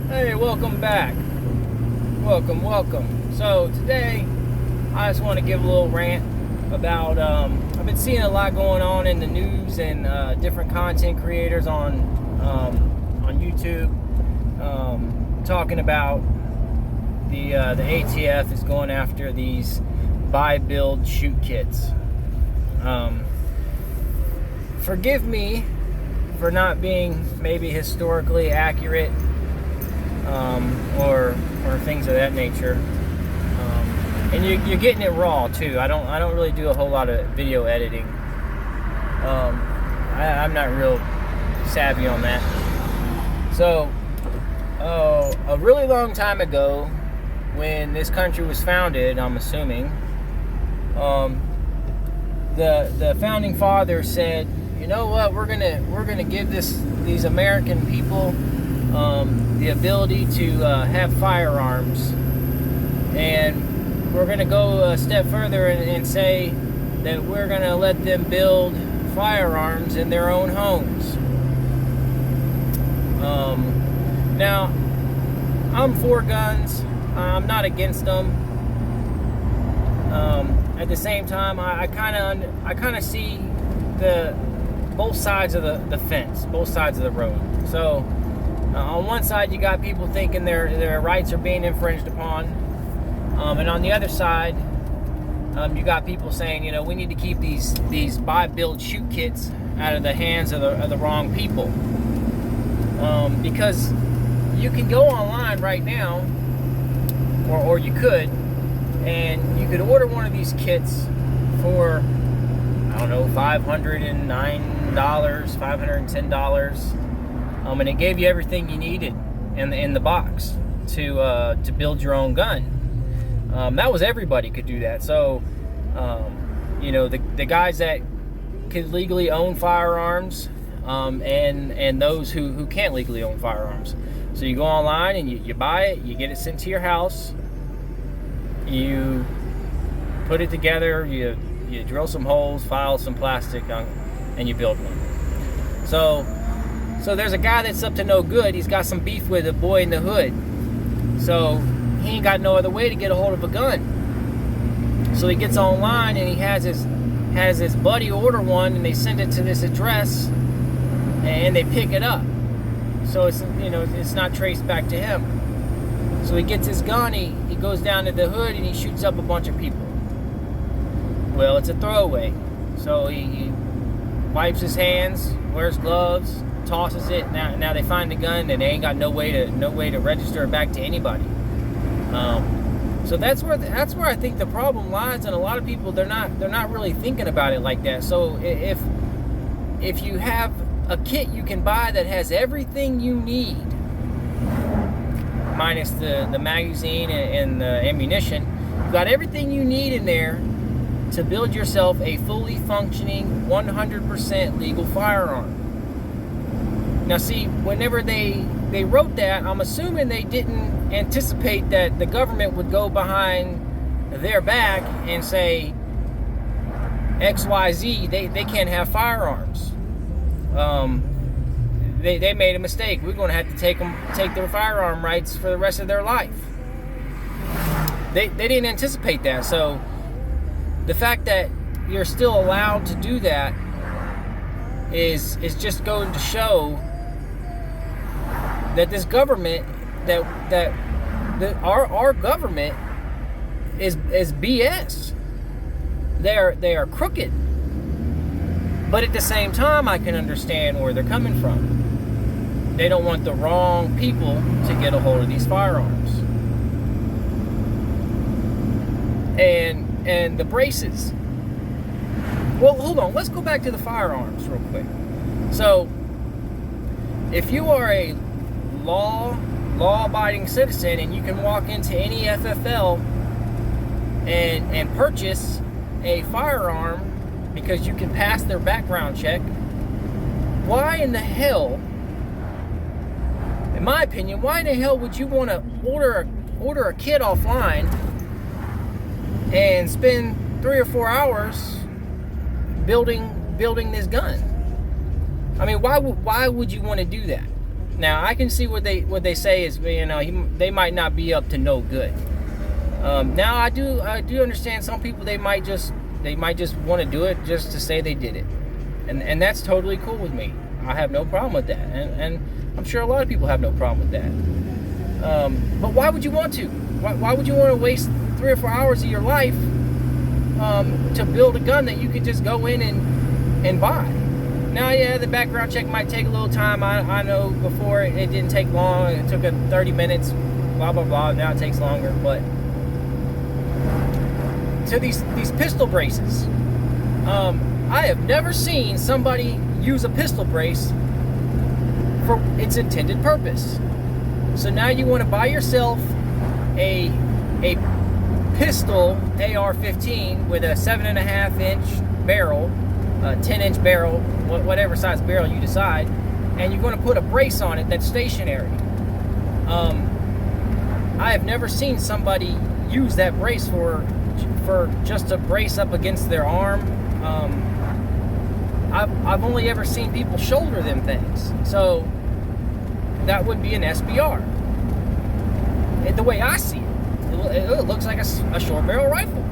Hey, welcome back. Welcome. So today, I just want to give a little rant about. I've been seeing a lot going on in the news and different content creators on YouTube talking about the ATF is going after these buy, build, shoot kits. Forgive me for not being maybe historically accurate. Or things of that nature, and you're getting it raw too. I don't really do a whole lot of video editing. I'm not real savvy on that. So, a really long time ago, when this country was founded, I'm assuming, the founding fathers said, you know what, we're gonna give these American people the ability to have firearms, and we're going to go a step further and say that we're going to let them build firearms in their own homes. Now, I'm for guns. I'm not against them. At the same time, I kind of see the both sides of the fence, both sides of the road. So. On one side, you got people thinking their rights are being infringed upon, and on the other side, you got people saying, you know, we need to keep these buy, build, shoot kits out of the hands of the wrong people, because you can go online right now, or you could, and you could order one of these kits for, I don't know, $509, $510. And it gave you everything you needed in the box to build your own gun. That was everybody could do that. So, you know, the guys that could legally own firearms, and those who can't legally own firearms. So you go online and you buy it, you get it sent to your house, you put it together, you drill some holes, file some plastic, and you build one. So there's a guy that's up to no good. He's got some beef with a boy in the hood. So he ain't got no other way to get a hold of a gun. So he gets online and he has his buddy order one, and they send it to this address and they pick it up. So it's not traced back to him. So he gets his gun, he goes down to the hood and he shoots up a bunch of people. Well, it's a throwaway. So he wipes his hands, wears gloves, tosses it. Now they find the gun and they ain't got no way to register it back to anybody. So that's where I think the problem lies, and a lot of people they're not really thinking about it like that. So if you have a kit you can buy that has everything you need, minus the magazine and the ammunition, you've got everything you need in there to build yourself a fully functioning 100% legal firearm. Now see, whenever they wrote that, I'm assuming they didn't anticipate that the government would go behind their back and say XYZ, they can't have firearms. They made a mistake. We're going to have to take their firearm rights for the rest of their life. They didn't anticipate that. So the fact that you're still allowed to do that is just going to show that this government, that our government is BS. They are crooked. But at the same time, I can understand where they're coming from. They don't want the wrong people to get a hold of these firearms. And the braces. Well, hold on. Let's go back to the firearms real quick. So, if you are a law-abiding citizen and you can walk into any FFL and purchase a firearm because you can pass their background check, why in the hell, in my opinion, why in the hell would you want to order a kit offline and spend 3 or 4 hours building this gun? I mean, why would you want to do that? Now I can see what they say is, you know, they might not be up to no good. Now I do understand some people, they might just want to do it just to say they did it, and that's totally cool with me. I have no problem with that, and I'm sure a lot of people have no problem with that. But why would you want to? Why would you want to waste 3 or 4 hours of your life to build a gun that you could just go in and buy? Now, yeah, the background check might take a little time. I know before it didn't take long. It took 30 minutes, blah, blah, blah. Now it takes longer. But to these pistol braces, I have never seen somebody use a pistol brace for its intended purpose. So now you want to buy yourself a pistol AR-15 with a 7.5 inch barrel, 10-inch barrel, whatever size barrel you decide, and you're going to put a brace on it that's stationary. I have never seen somebody use that brace for just a brace up against their arm. I've only ever seen people shoulder them things, so that would be an SBR. And the way I see it, it looks like a short barrel rifle.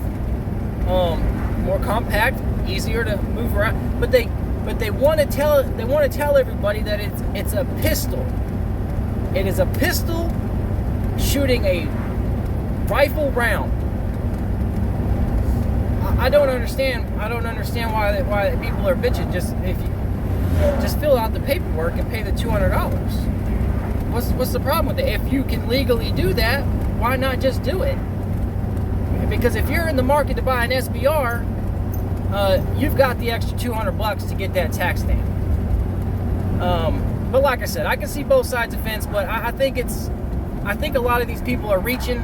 More compact, easier to move around, but they want to tell everybody that it's a pistol. It is a pistol shooting a rifle round. I don't understand why people are bitching. Just fill out the paperwork and pay the $200. What's the problem with it? If you can legally do that, why not just do it? Because if you're in the market to buy an SBR, you've got the extra $200 to get that tax stamp. But like I said, I can see both sides of the fence, but I think a lot of these people are reaching.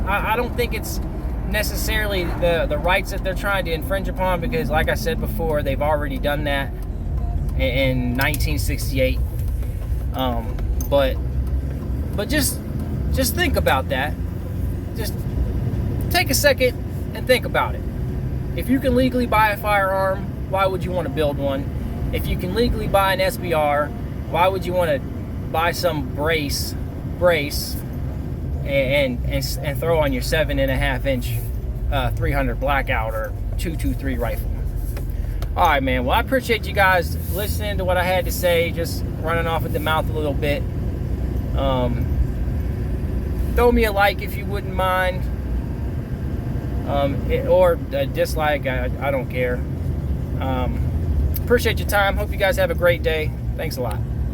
I don't think it's necessarily the rights that they're trying to infringe upon, because like I said before, they've already done that in 1968. But just think about that. Just take a second and think about it. If you can legally buy a firearm, why would you want to build one? If you can legally buy an SBR, why would you want to buy some brace and throw on your 7.5 inch 300 blackout or 223 rifle? All right, man. Well, I appreciate you guys listening to what I had to say, just running off at the mouth a little bit. Throw me a like if you wouldn't mind, or a dislike. I don't care. Appreciate your time. Hope you guys have a great day. Thanks a lot.